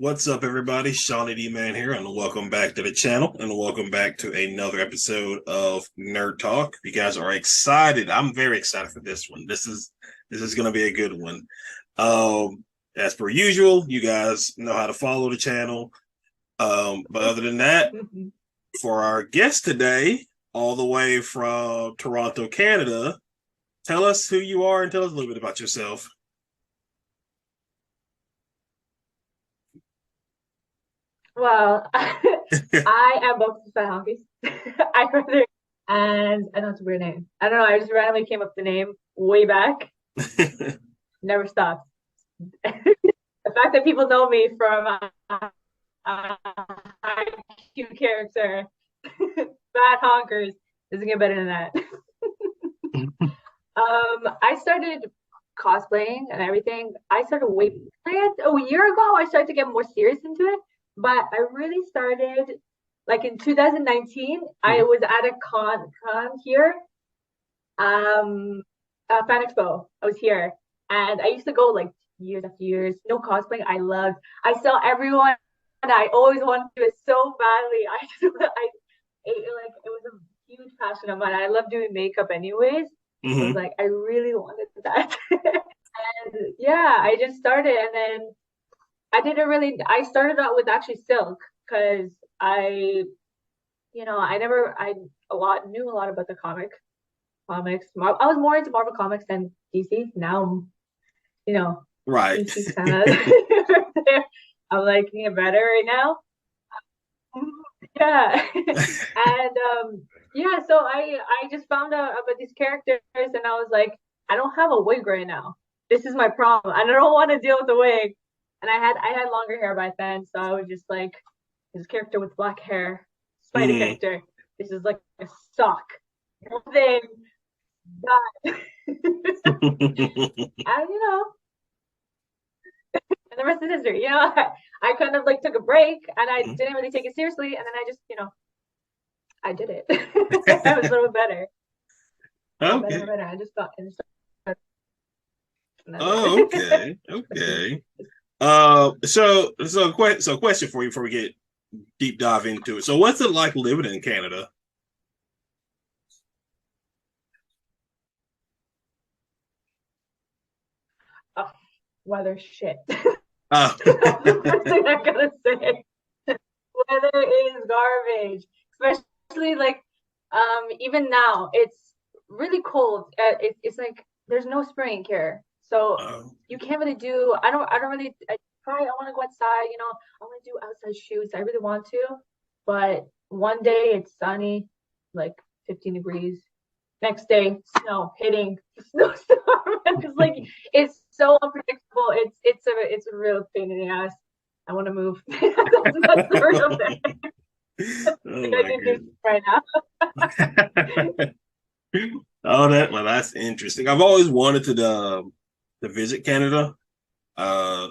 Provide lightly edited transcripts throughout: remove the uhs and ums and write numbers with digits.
What's up, everybody? ShonnyDman here, and welcome back to the channel, and welcome back to another episode of Nerd Talk. If you guys are excited, I'm very excited for this one. This is going to be a good one. As per usual, you guys know how to follow the channel. But other than that, for our guest today, all the way from Toronto, Canada, tell us who you are and tell us a little bit about yourself. Well, I am bokutosfathonkies. I rather, and I know it's a weird name. I don't know. I just randomly came up with the name way back. Never stopped. The fact that people know me from high cute character, bad honkers, doesn't get better than that. I started cosplaying and everything. I started a year ago. I started to get more serious into it, but I really started like in 2019. I was at a con here, Fan Expo. I was here, and I used to go like years after years. No cosplaying. I saw everyone, and I always wanted to do it so badly. It was a huge passion of mine. I love doing makeup, anyways. I was like, I really wanted that. And yeah, I just started, and then I started out with actually silk because I knew a lot about the comics. I was more into Marvel comics than DC. Now, Right. DC's kind of I'm liking it better right now. Yeah. And yeah, so I just found out about these characters, and I was like, I don't have a wig right now. This is my problem. I don't want to deal with the wig. And I had longer hair by then, so I was just like, this character with black hair, spider character. This is like a sock. Thing. God. And and the rest is history. I kind of like took a break, and I didn't really take it seriously, and then I just, I did it. I was a little better. Okay. Better. I just got and Oh, okay. Okay. So question for you before we get deep dive into it. So what's it like living in Canada? Oh, weather shit. Oh. That's the first thing I gotta say. Weather is garbage, especially like even now it's really cold. It's like there's no spring here, so Oh. you can't really do. I don't really. I want to go outside. I want to do outside shoots. I really want to, but one day it's sunny, like 15 degrees. Next day, snow hitting, snowstorm. It's like it's so unpredictable. It's a real pain in the ass. I want to move. That's the real thing. Oh I my can do goodness. right Oh, that's interesting. I've always wanted to visit Canada. Uh,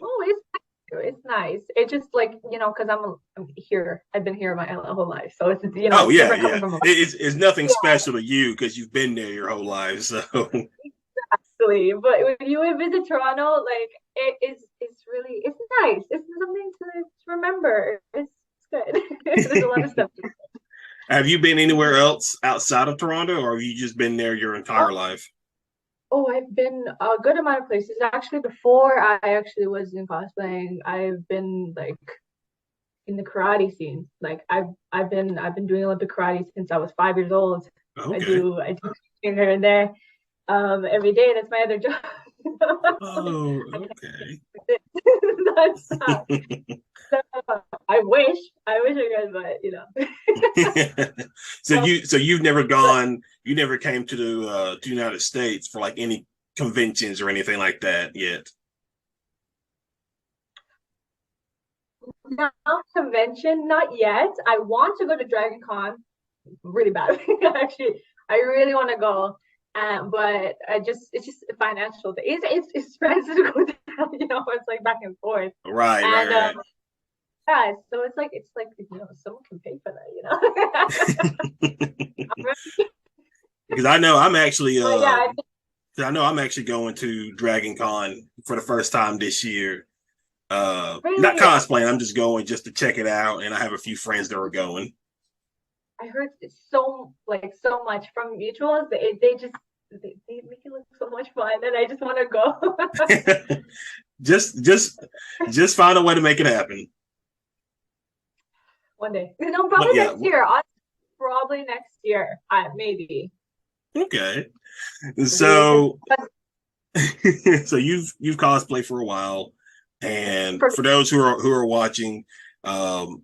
Oh, it's nice. It's just like, because I'm here. I've been here my whole life. So oh it's yeah, different coming yeah. from It's nothing yeah, special to you because you've been there your whole life. So exactly. But when you visit Toronto, like it's really it's nice. It's something to remember. It's good. There's a lot of stuff. have you been anywhere else outside of Toronto, or have you just been there your Oh, entire life? oh, I've been a good amount of places. Actually, before I actually was in cosplaying, I've been like in the karate scene. Like I've been doing Olympic karate since I was 5 years old. Okay. I do here and there every day. That's my other job. Oh, I okay. can't nonstop. So I wish I could, but So Um, you've never gone, you never came to the United States for like any conventions or anything like that yet. not convention, not yet. I want to go to Dragon Con really bad. Actually, I really want to go. But it's just a financial thing. It's expensive to go down, it's like back and forth. Right, And right, yeah, so it's like someone can pay for that. right. I'm really, Because I know but yeah, I know I'm actually going to Dragon Con for the first time this year. Not Really, cosplaying. I'm just going just to check it out, and I have a few friends that are going. I heard so much from mutuals. They make it look so much fun, and I just want to go. just just just find a way to make it happen. One day. No, But probably yeah, next year. Probably next year. Maybe. okay. Weird. So so you've cosplayed for a while, and For for those who are watching, um,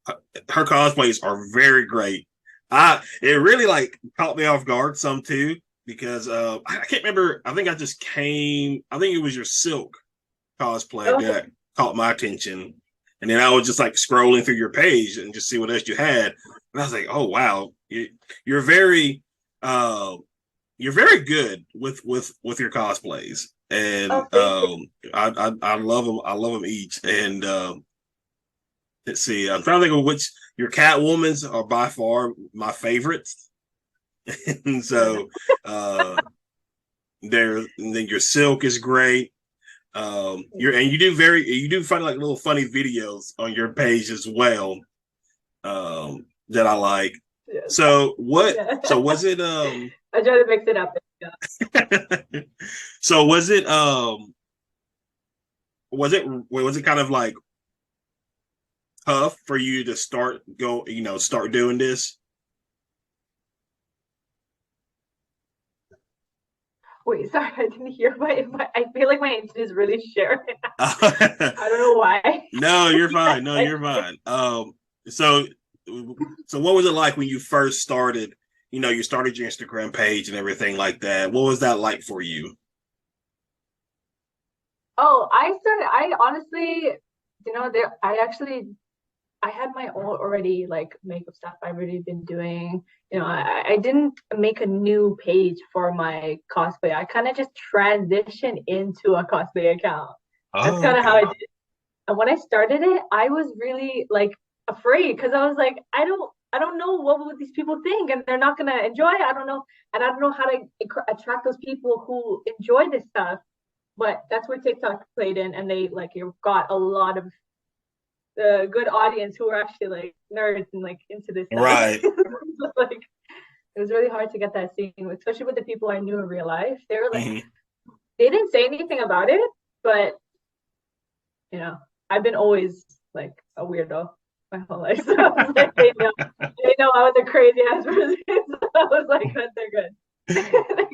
her cosplays are very great. It really like caught me off guard some too because I can't remember. I think I just came. I think it was your silk cosplay okay. that caught my attention, and then I was just like scrolling through your page and just see what else you had, and I was like, oh wow, you're very uh, you're very good with your cosplays, and Oh, thank you. I love them. I love them each, and let's see. I'm trying to think of which your Catwoman's are by far my favorites. And Oh, no. so and then your silk is great. You do find like little funny videos on your page as well. That I like. Yes. So what Yeah. so was it I try to mix it up. Yeah. so was it kind of like tough for you to start doing this? Wait, sorry, I didn't hear I feel like my internet is really sharing. I don't know why. No, you're fine. No, you're fine. So so what was it like when you first started? You started your Instagram page and everything like that. What was that like for you? Oh, I honestly, there, I had my own already like makeup stuff I've already been doing. I didn't make a new page for my cosplay. I kind of just transitioned into a cosplay account. That's Oh, kind of how I okay. did it. And when I started it, I was really like afraid because I was like, I don't know what would these people think, and they're not gonna enjoy it. I don't know, and I don't know how to attract those people who enjoy this stuff. But that's where TikTok played in, and they like you got a lot of the good audience who are actually like nerds and like into this stuff. Right. Like it was really hard to get that scene, especially with the people I knew in real life. They were like, Hmm. they didn't say anything about it, but you know, I've been always like a weirdo my whole life. So I was like, they know I was a crazy ass person. So I was like, they're good.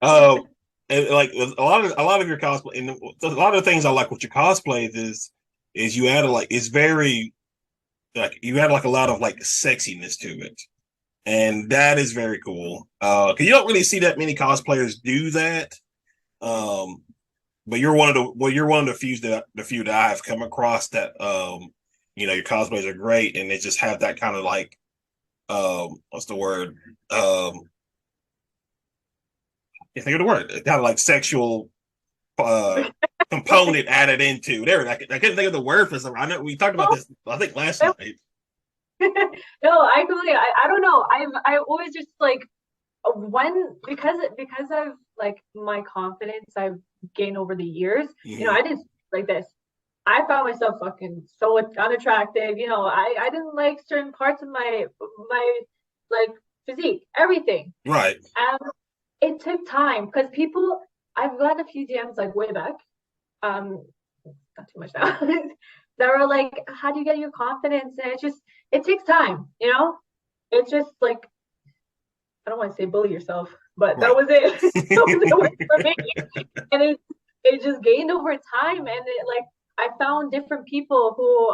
Um, and like a lot of your cosplay, and a lot of the things I like with your cosplays is you add like it's very like you add like a lot of like sexiness to it, and that is very cool. Because you don't really see that many cosplayers do that. Um, but you're one of the few that I have come across that your cosplays are great, and they just have that kind of like what's the word I think of the word kind of like sexual uh component added into there. I couldn't think of the word for something. I know we talked about this I think last night. No, I don't know. I always just like when because of like my confidence I've gained over the years, Hmm. I didn't like this. I found myself fucking so unattractive. I didn't like certain parts of my like physique, everything. Right. And it took time because I've got a few DMs like way back, um, not too much now, that were like, how do you get your confidence? And it takes time. It's just like I don't want to say bully yourself, but that Right. was it. That was it for me. And it just gained over time, and it like I found different people who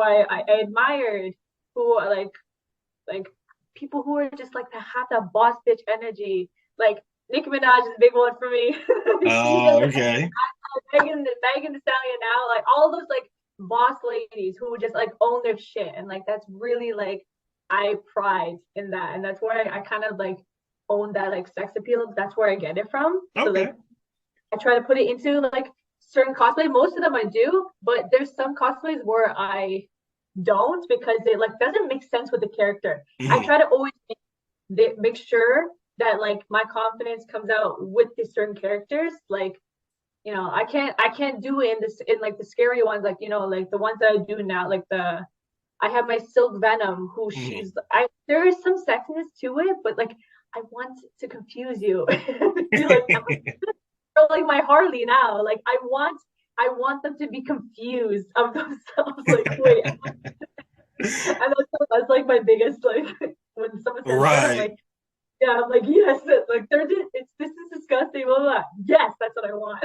I admired, who are like people who are just like to have that boss bitch energy. Like Nicki Minaj is a big one for me. She Oh, doesn't okay. Megan Thee Stallion now, like all those like boss ladies who just like own their shit, and like that's really like I pride in that, and that's where I kind of like own that like sex appeal. That's where I get it from. So Okay. like I try to put it into like certain cosplay. Most of them I do, but there's some cosplays where I don't because it like doesn't make sense with the character. I Hmm. try to always make sure that like my confidence comes out with these certain characters. Like I can't do it in like the scary ones, like like the ones that I do now, like I have my Silk Venom, who Mhm. there is some sexiness to it, but like I want to confuse you. You're like, or like my Harley now, like I want them to be confused of themselves. Like, wait, and that's like my biggest like when someone says that, I'm Right. like, yeah, I'm like, yes, like this is disgusting, blah, blah, blah. Yes, that's what I want.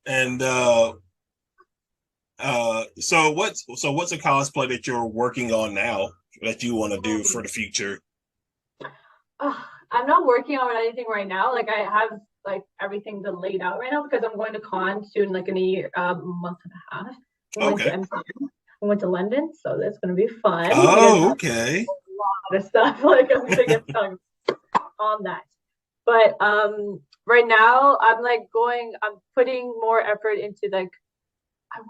And what's a cosplay that you're working on now that you want to do for the future? I'm not working on anything right now. Like I have like everything laid out right now because I'm going to con soon, like in a year, month and a half. I'm going to Okay. Amsterdam. I went to London, so that's going to be fun because Oh, I have okay. a lot of stuff. Like I'm going to get stuck on that. But right now I'm putting more effort into like I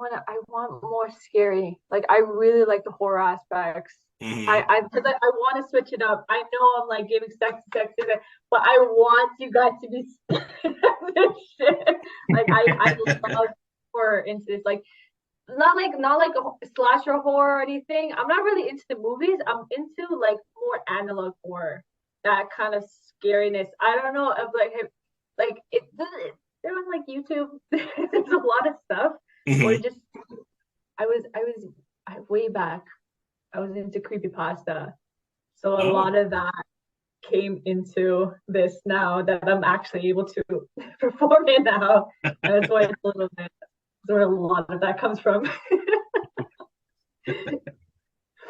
want more scary. Like I really like the horror aspects. Hmm. Because I want to switch it up. I know I'm like giving sex, but I want you guys to be this shit. Like I love horror into this. Like not like a slasher horror or anything. I'm not really into the movies. I'm into like more analog horror. That kind of scariness. I don't know if like they're on like YouTube. There's a lot of stuff or Hmm. just way back. I was into creepypasta. So a Oh. lot of that came into this now that I'm actually able to perform it now. And that's why it's a little bit where a lot of that comes from.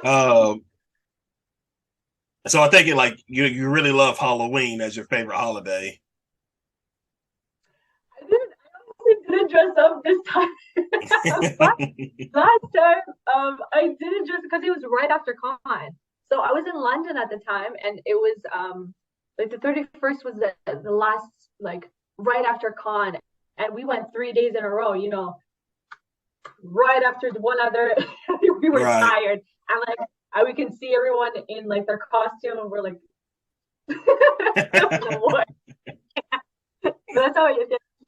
Um, so I think it like you really love Halloween as your favorite holiday. I didn't dress up this time. Last time, I didn't dress because it was right after con. So I was in London at the time, and it was like the 31st was the last like right after con, and we went 3 days in a row. Right after the one other, we were Right. tired, and like we can see everyone in like their costume, and we're like, what? But that's how I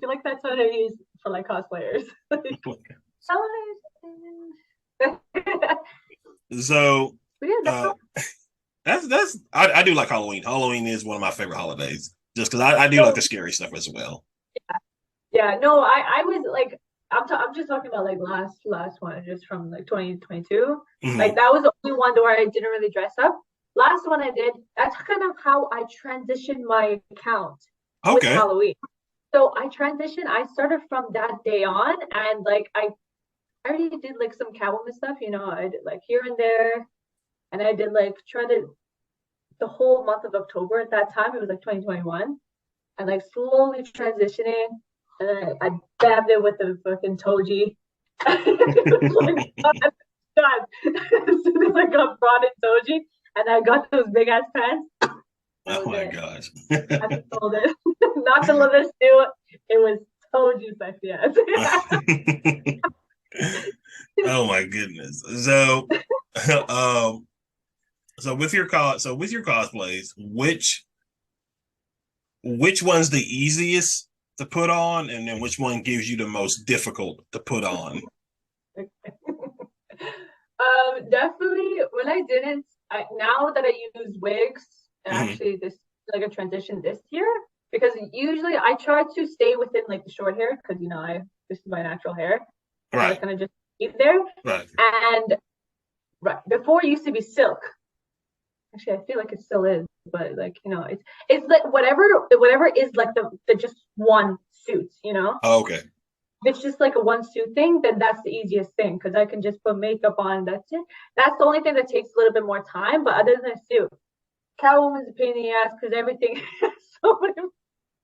feel like that's what I use for like cosplayers. Like, So but yeah, uh that's I do like Halloween. Halloween is one of my favorite holidays. Just because I do like the no, scary stuff as well. yeah, no, I was like, I'm just talking about like last one, just from like 2022. Hmm. Like that was the only one where I didn't really dress up. Last one I did. That's kind of how I transitioned my account with Okay. Halloween. So I transitioned. I started from that day on, and like I already did like some Catwoman stuff. I did like here and there, and I did like try to the whole month of October at that time. It was like 2021, and like slowly transitioning. And I dabbed it with the fucking Toji. It was like, God. As soon as I got brought in Toji and I got those big ass pants, that Oh was my it. gosh. I just told it. Not the leather suit. It was Toji sexy ass. Oh my goodness. So um with your cosplays, which one's the easiest to put on, and then which one gives you the most difficult to put on? Definitely when I didn't, now that I use wigs, Hmm. actually this like a transition this year because usually I try to stay within like the short hair because this is my natural hair, so I Right, kind of just keep there. right. And right before it used to be silk. Actually, I feel like it still is, but like it's like whatever is like the just one suit. Oh, okay. If it's just like a one suit thing, then that's the easiest thing because I can just put makeup on. That's it. That's the only thing that takes a little bit more time. But other than a suit, Catwoman's a pain in the ass because everything has so many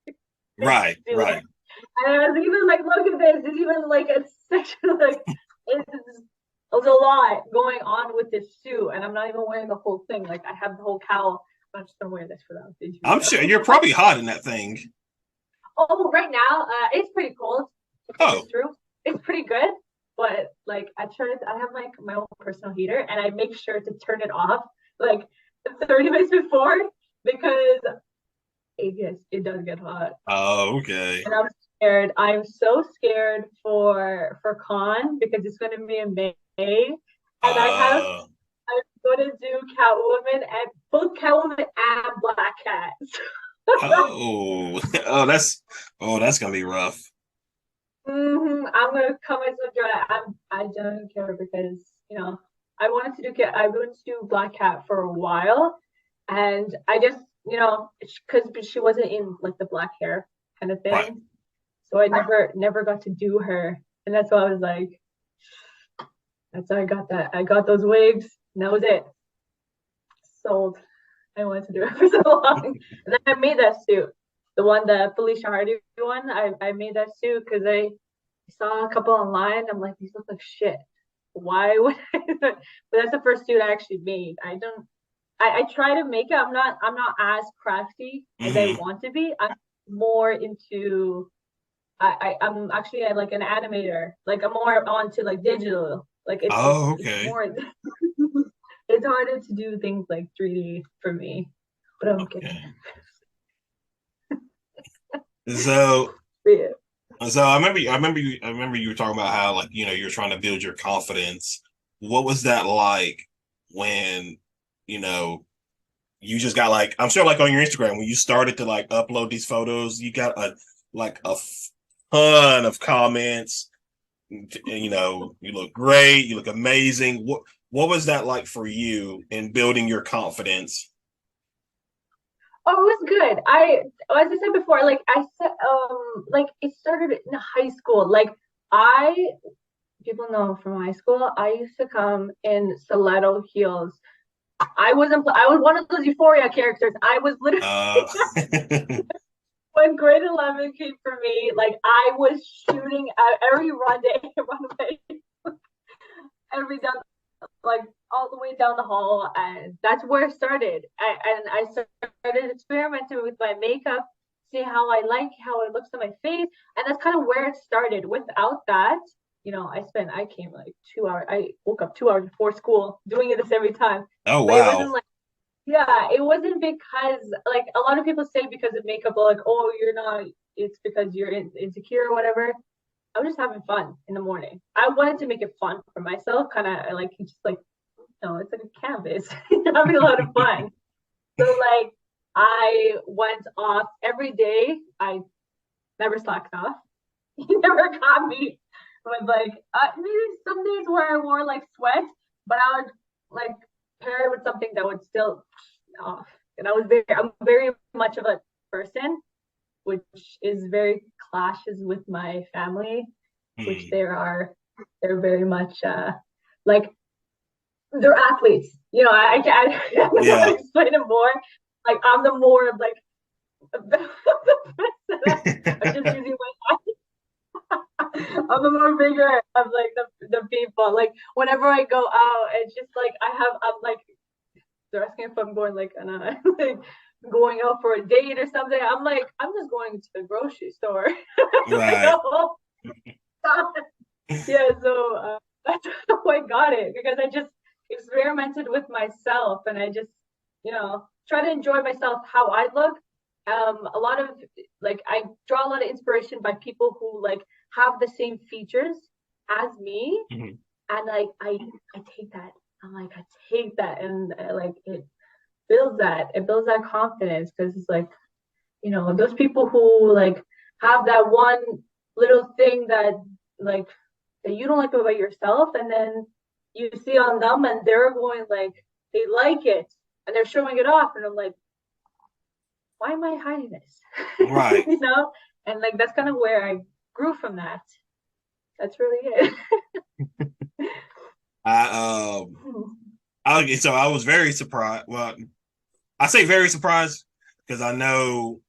things Right, to do with it. right. And I was even like, look at this. It's even like a section like it's there's a lot going on with this suit, and I'm not even wearing the whole thing. Like I have the whole cowl. I'm just gonna wear this for the interview I'm sure you're though. probably hot in that thing. Oh, right now, it's pretty cold. To tell Oh, this truth, it's pretty good. But like, I have like my own personal heater, and I make sure to turn it off like 30 minutes before because it does get hot. oh, okay. And scared. I'm so scared for con because it's going to be in May, and Uh, I'm going to do Catwoman and both Catwoman and Black Cat. oh, that's gonna be rough. I'm gonna come as a dry. I don't care because I wanted to do Black Cat for a while, and I just because she wasn't in like the black hair kind of Right. thing, so I never got to do her, and that's why I was like, that's how I got that. I got those wigs, and that was it. Sold. I wanted to do it for so long, and then I made that suit, the Felicia Hardy one. I made that suit because I saw a couple online. I'm like, these look like shit. Why would I? But that's the first suit I actually made. I don't. I try to make it. I'm not as crafty as I Hmm. want to be. I'm more into. I'm actually like an animator. Like I'm more onto like digital. Like Oh, it's okay. more. It's harder to do things like 3D for me, but I'm getting Okay. So, there. so I remember you were talking about how like you're trying to build your confidence. What was that like when you know you just got like I'm sure like on your Instagram when you started to like upload these photos, you got a ton of comments. You look great, you look amazing. What was that like for you in building your confidence? Oh, it was good. As I said before, like I said, like it started in high school. Like I, people know from high school, I used to come in stiletto heels. I was one of those Euphoria characters. I was literally, Uh, when grade 11 came for me, like I was shooting at every run day, runway, every down like all the way down the hall, and that's where it started. I started experimenting with my makeup, see how it looks on my face, and that's kind of where it started. Without that, I came like 2 hours. I woke up 2 hours before school doing this every time, oh but it wow. wasn't like it wasn't because like a lot of people say because of makeup, like oh you're not. It's because you're insecure or whatever. I was just having fun in the morning. I wanted to make it fun for myself, kind of like just like no, it's like a canvas. Having a lot of fun. So like I went off every day. I never slacked off. You never caught me with like maybe some days where I wore like sweat, but I would like pair it with something that would still off. And I'm very much of a person which is very clashes with my family, which Hmm. they're very much like they're athletes. I don't know how to Yeah. explain it more. Like I'm the more of like I'm just using my I'm the more bigger of like the people. Like whenever I go out, it's just like I'm like they're asking if I'm going like on a like going out for a date or something. I'm like I'm just going to the grocery store. Like Right. a whole yeah, so that's how I got it because I just experimented with myself and I just, try to enjoy myself how I look. A lot of like I draw a lot of inspiration by people who like have the same features as me, Mhm. and like I take that. I'm like I take that, and like it builds that confidence because it's like those people who like have that one little thing that like that you don't like about yourself and then you see on them and they're going like they like it and they're showing it off and I'm like why am I hiding this? Right. And like that's kind of where I grew from that. That's really it. I so I was very surprised. Well, I say very surprised because I know.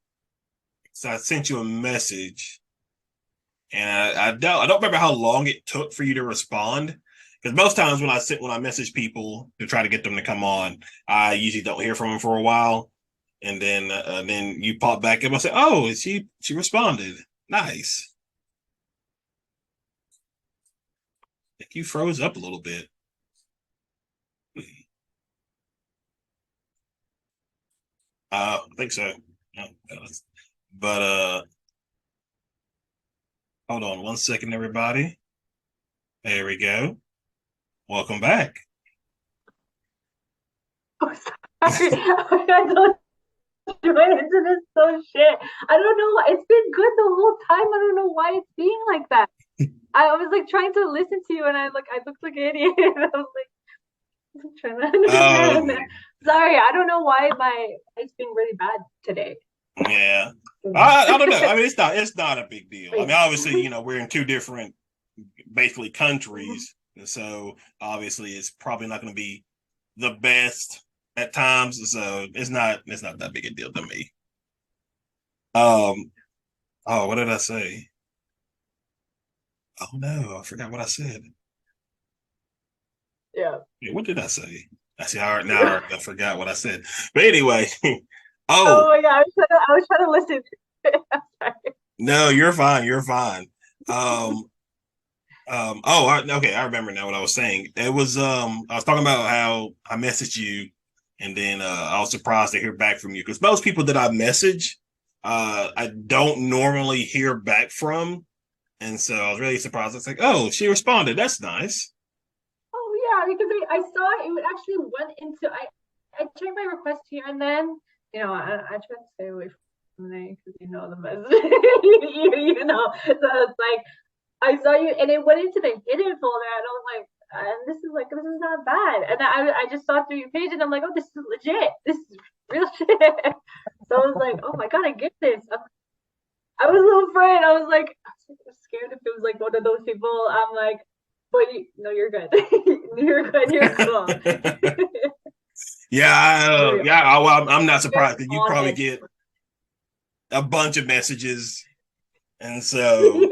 So I sent you a message, and I don't remember how long it took for you to respond. Because most times when I message people to try to get them to come on, I usually don't hear from them for a while, and then you pop back and I say, "Oh, she responded. Nice." I think you froze up a little bit. I think so. No, but Hold on 1 second, everybody. There we go. Welcome back. Oh, sorry. I don't join into this so shit. I don't know. It's been good the whole time. I don't know why it's being like that. I was like trying to listen to you, and I looked like an idiot. I was like I'm trying to Oh, understand. Sorry, I don't know why my it's being really bad today. yeah. Mm. I don't know. I mean, it's not a big deal. I Wait. mean, obviously, we're in two different, basically, countries, and so obviously, it's probably not going to be the best at times. So it's not that big a deal to me. Um. Oh, what did I say? Oh no, I forgot what I said. Yeah. Yeah, what did I say? I see. Now I forgot what I said. But anyway, oh Oh my god, I was trying to listen. Sorry. no, you're fine. You're fine. Um. Okay, I remember now what I was saying. It was I was talking about how I messaged you, and then I was surprised to hear back from you because most people that I message, I don't normally hear back from, and so I was really surprised. It's like, oh, she responded. That's nice. Oh yeah, because I saw it actually went into I checked my request here and then. I try to stay away from them because you know the message. you know, so it's like I saw you, and it went into the hidden folder, and I was like, and this is not bad. And I just saw through your page, and I'm like, oh, this is legit. This is real shit. So I was like, oh my god, I get this. I was a little afraid. I was scared if it was like one of those people. I'm like, but no, you're good. You're good. You're cool. Very, yeah. Well, I'm not very surprised that you on probably edge. get a bunch of messages, and so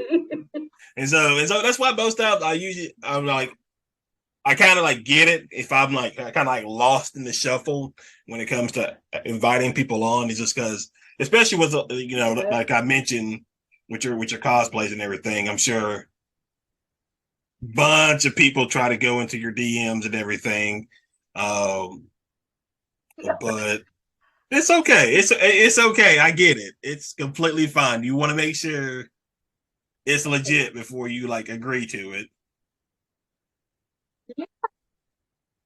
and so that's why most times I'm like I kind of like get it if I'm like kind of like lost in the shuffle when it comes to inviting people on. It's just because, especially with Yeah. like I mentioned with your cosplays and everything. I'm sure bunch of people try to go into your DMs and everything, um, but it's okay. It's okay. I get it. It's completely fine. You want to make sure it's legit before you like agree to it.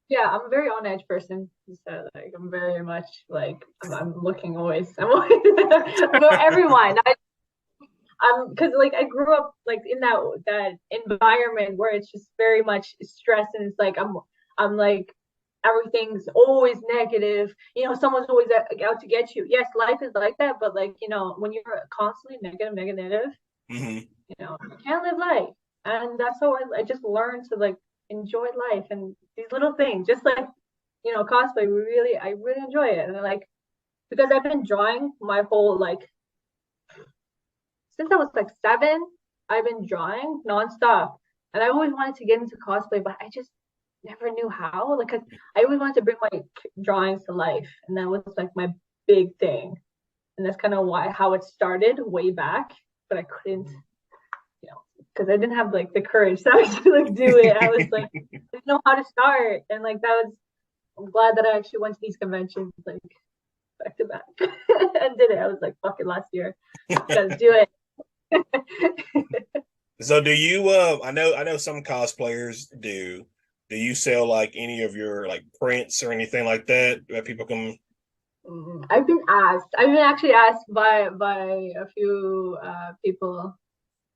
Yeah, I'm a very on edge person. So like I'm very much like I'm looking always. I'm always for everyone. I'm because like I grew up like in that environment where it's just very much stress and it's like I'm like everything's always negative. Someone's always out to get you. Yes, life is like that, but like when you're constantly negative, Mm-hmm. you can't live life. And that's how I just learned to like enjoy life and these little things. Just like cosplay, I really enjoy it, and I like because I've been drawing my whole like since I was like 7, I've been drawing nonstop. And I always wanted to get into cosplay, but I just never knew how. Like, I always wanted to bring my drawings to life. And that was like my big thing. And that's kind of how it started way back. But I couldn't, because I didn't have like the courage to actually like do it. I was like, I didn't know how to start. And like, I'm glad that I actually went to these conventions like back to back and did it. I was like, fuck it, last year. Gotta do it. So do you I know some cosplayers do. Do you sell like any of your like prints or anything like that people can I've been asked. I've been actually asked by a few people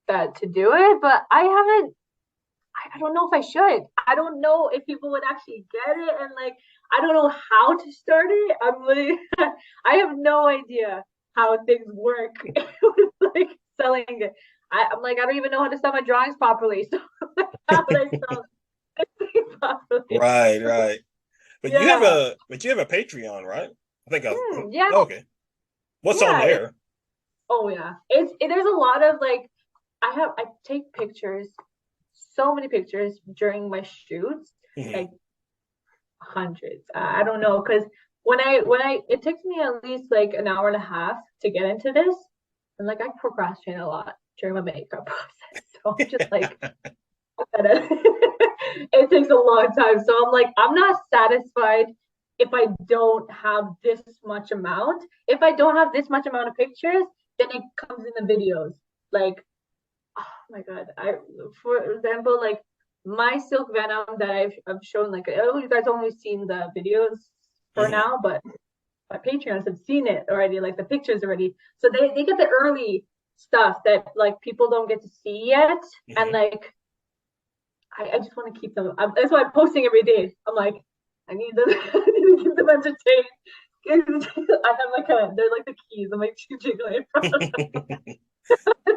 that to do it, but I haven't. I don't know if I should. I don't know if people would actually get it, and like I don't know how to start it. I'm really, I have no idea how things work with like selling it. I'm like I don't even know how to sell my drawings properly. So like, how would I sell it properly? right. But Yeah. you have a Patreon, right? I think Yeah. okay. What's on Yeah. there? Oh yeah. There's a lot of like I take pictures, so many pictures during my shoots, Mhm. like hundreds. I don't know because when I it takes me at least like an hour and a half to get into this, and like I procrastinate a lot during my makeup process. So I'm just like it takes a long time. So I'm like I'm not satisfied if I don't have this much amount. If I don't have this much amount of pictures, then it comes in the videos. Like oh my God. For example, like my silk venom that I've shown, like, oh, you guys only seen the videos for Hmm. now, but my Patreons have seen it already, like the pictures already. So they get the early stuff that like people don't get to see yet. And Hmm. like I just want to keep them. That's why I'm posting every day. I'm like, I need them, I need to keep them entertained. I have like they're like the keys. I'm like jiggling.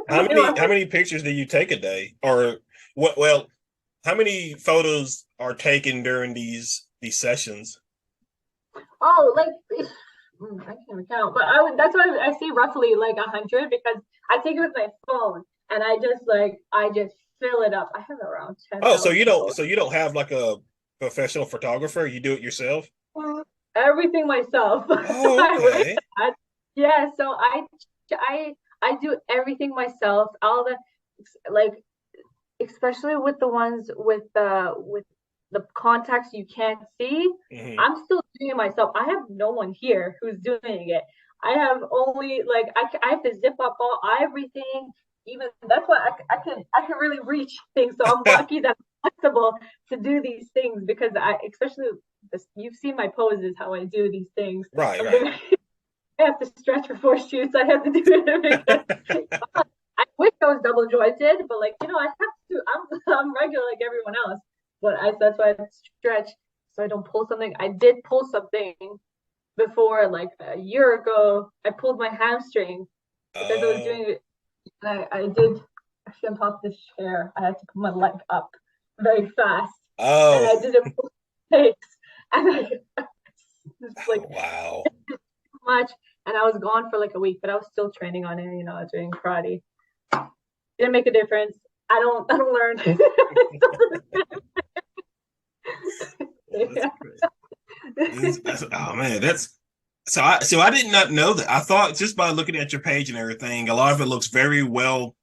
How many pictures do you take a day, or what? Well, how many photos are taken during these sessions? Oh, like I can't even count, but I would. That's why I say roughly like 100 because I take it with my phone and I just fill it up. I have around Oh, 10,000 photos. so you don't have like a professional photographer. You do it yourself. Everything myself. Oh, I wish okay. I, yeah, so I I do everything myself. All the like especially with the ones with the contacts you can't see. Hmm. I'm still doing it myself. I have no one here who's doing it. I have only like I have to zip up all everything. Even that's why I can really reach things. So I'm lucky that I'm flexible to do these things because I especially this, you've seen my poses how I do these things. Right, I'm right. very I have to stretch before shoots. I have to do it because I wish I was double jointed, but like I have to. I'm regular like everyone else, but that's why I stretch so I don't pull something. I did pull something before, like a year ago. I pulled my hamstring because I was Oh, doing it. I did actually on top of this chair. I had to put my leg up very fast, and oh, I did it both takes, and I just like wow. much, and I was gone for like a week, but I was still training on it. Doing karate. Didn't make a difference. I don't learn. That's crazy. Oh man, that's so I did not know that. I thought just by looking at your page and everything, a lot of it looks very well,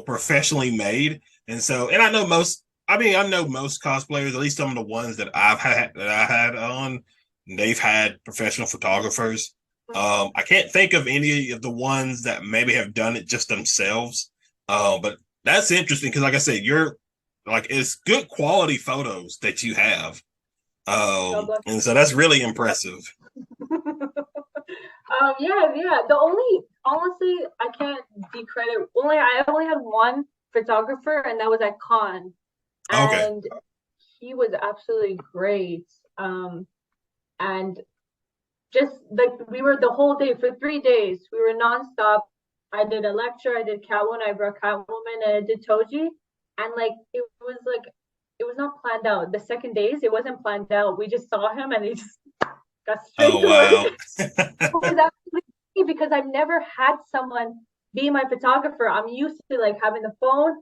professionally made. And so, and I know most. I mean, I know most cosplayers, at least some of the ones that I had on, they've had professional photographers. I can't think of any of the ones that maybe have done it just themselves. But that's interesting because, like I said, you're like it's good quality photos that you have. God bless. And so that's really impressive. Yeah, yeah. The only honestly, I can't decredit. I only had one photographer, and that was at Con, Okay. and he was absolutely great. And just like we were the whole day for 3 days, we were nonstop. I did a lecture, I did Catwoman, I brought Catwoman, and I did Toji, and like it was not planned out. The second days, it wasn't planned out. We just saw him, and he just got straight Oh to work. wow. It was actually because I've never had someone be my photographer. I'm used to like having the phone,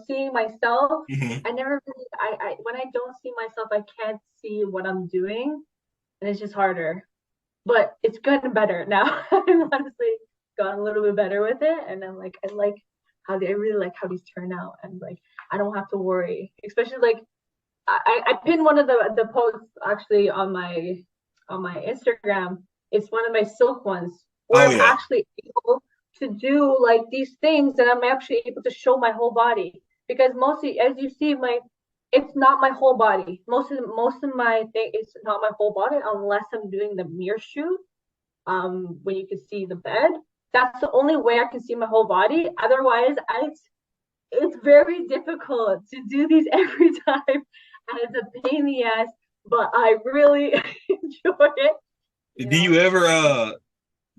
seeing myself. Hmm. I never really, I when I don't see myself, I can't see what I'm doing, and it's just harder. But it's gotten better now. I've honestly gotten a little bit better with it, and I'm like, I really like how these turn out, and like I don't have to worry, especially like I pinned one of the posts actually on my Instagram. It's one of my silk ones where Oh I'm yeah. actually able to do like these things and I'm actually able to show my whole body because mostly as you see my it's not my whole body. Most of my thing is not my whole body unless I'm doing the mirror shoot when you can see the bed. That's the only way I can see my whole body. Otherwise, it's very difficult to do these every time and it's a pain in the ass, but I really enjoy it. Do you ever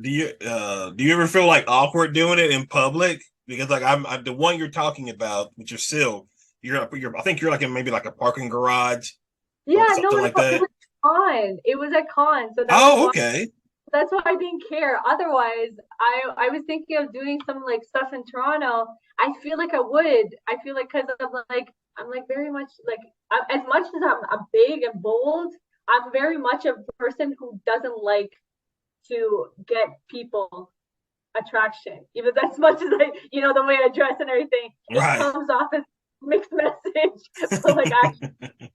do you ever feel like awkward doing it in public? Because like I'm the one you're talking about with your silk, you're I think you're like in maybe like a parking garage or Yeah, no, something like it that. was con. It was at con, so Oh, okay. that's why I didn't care. Otherwise, I was thinking of doing some like stuff in Toronto. I feel like I would. I feel like because I'm like very much like as much as I'm big and bold, I'm very much a person who doesn't like to get people attraction. Even as much as the way I dress and everything, it Right. comes off as mixed message. But like I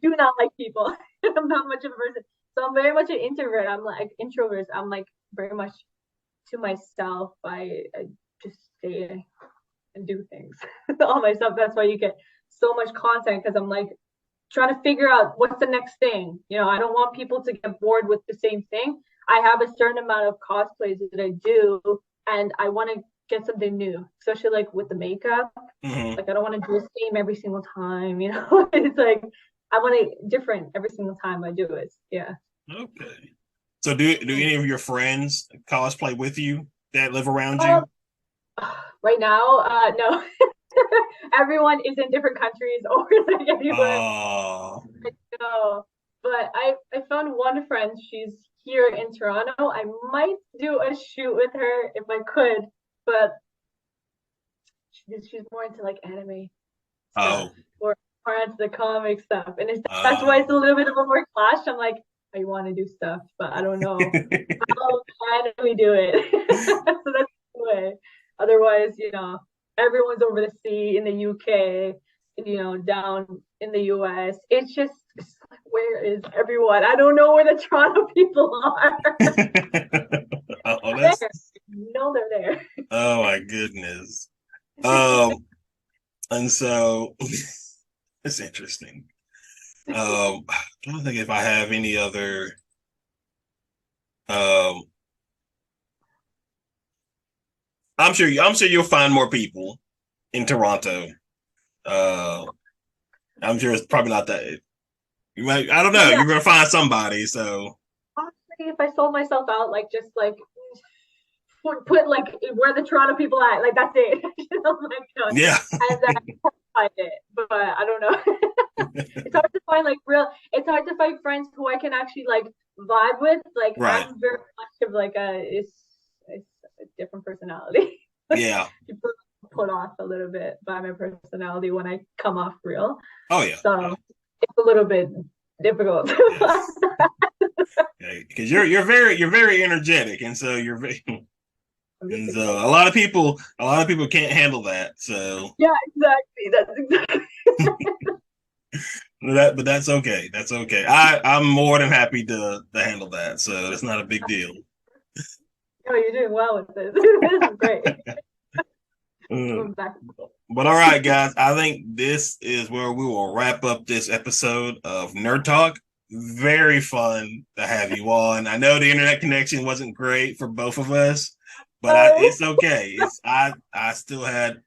do not like people. I'm not much of a person. So I'm very much an introvert. I'm like introvert. I'm like very much to myself. I just stay and do things all myself. That's why you get so much content, because I'm like trying to figure out what's the next thing. I don't want people to get bored with the same thing. I have a certain amount of cosplays that I do, and I want to get something new, especially like with the makeup. Like I don't want to do the same every single time. It's like I want it different every single time I do it. Yeah. Okay. So do any of your friends cosplay with you that live around you? Right now, no. Everyone is in different countries or like anywhere. Oh. No. But I found one friend. She's here in Toronto. I might do a shoot with her if I could, but she's more into like anime stuff, Oh. or more into the comic stuff, and that's why it's a little bit of a more clash. I'm like, I want to do stuff, but I don't know how can we do it. So that's the way. Otherwise, everyone's over the sea in the UK, down in the US. It's like, where is everyone? I don't know where the Toronto people are. Oh, No, they're there. Oh my goodness. And so it's interesting. I don't think if I have any other I'm sure you'll find more people in Toronto. I'm sure it's probably not that you might, I don't know, Yeah. you're gonna find somebody, so Honestly, if I sold myself out, like just like put like where the Toronto people at, like that's it. yeah. And then find it, but I don't know. It's hard to find like real. It's hard to find friends who I can actually like vibe with. Like Right. I'm very much of like it's a different personality. Yeah. People put off a little bit by my personality when I come off real. Oh yeah. So it's a little bit difficult. Yes. Because you're very energetic, and so you're very and so a lot of people can't handle that. So yeah, exactly. That's exactly. but that's okay. That's okay. I'm more than happy to handle that. So it's not a big deal. Oh, you're doing well with this. This is great. But all right, guys, I think this is where we will wrap up this episode of Nerd Talk. Very fun to have you on. I know the internet connection wasn't great for both of us, but it's okay. I still had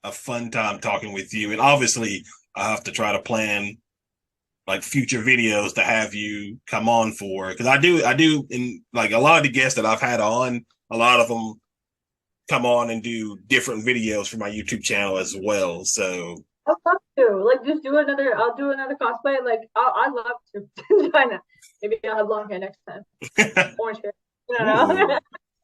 a fun time talking with you, and obviously I have to try to plan like future videos to have you come on for, because I do, in like a lot of the guests that I've had on, a lot of them come on and do different videos for my YouTube channel as well. So I'd love to like just do another. I'll do another cosplay. Like I'd love to. China. Maybe I'll have long hair next time. Orange hair. Know.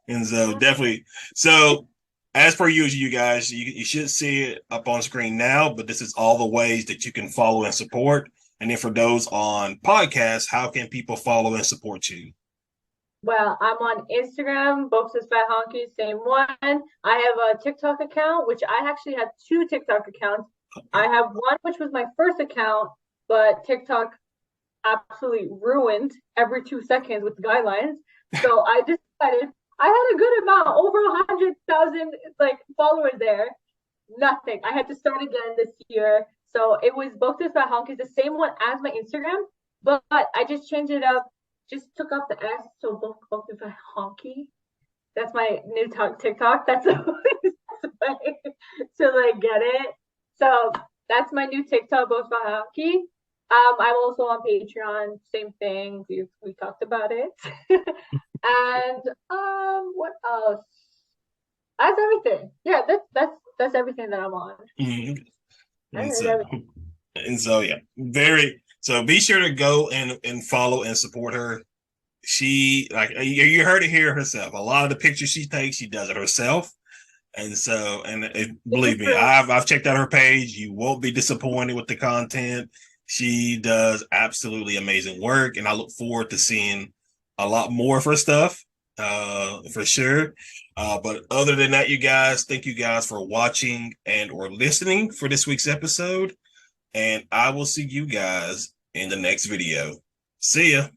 And so definitely. So as per usual, you guys, you should see it up on screen now. But this is all the ways that you can follow and support. And then for those on podcasts, how can people follow and support you? Well, I'm on Instagram, bokutosfathonkies, same one. I have a TikTok account, which I actually had two TikTok accounts. I have one which was my first account, but TikTok absolutely ruined every 2 seconds with the guidelines. So I decided I had a good amount, over 100,000 like followers there. Nothing. I had to start again this year. So it was bokutosfathonkies, the same one as my Instagram, but I just changed it up. Just took out the S, so bokutosfathonky. That's my new TikTok. That's the way to like get it. So that's my new TikTok, bokutosfathonky. I'm also on Pateron. Same thing. We talked about it. And what else? That's everything. Yeah, that's everything that I'm on. Mm-hmm. And so yeah, very. So be sure to go and follow and support her. She, like you heard it here herself. A lot of the pictures she takes, she does it herself. And so, believe me, I've checked out her page. You won't be disappointed with the content. She does absolutely amazing work, and I look forward to seeing a lot more of her stuff, for sure. But other than that, you guys, thank you guys for watching and or listening for this week's episode. And I will see you guys in the next video. See ya.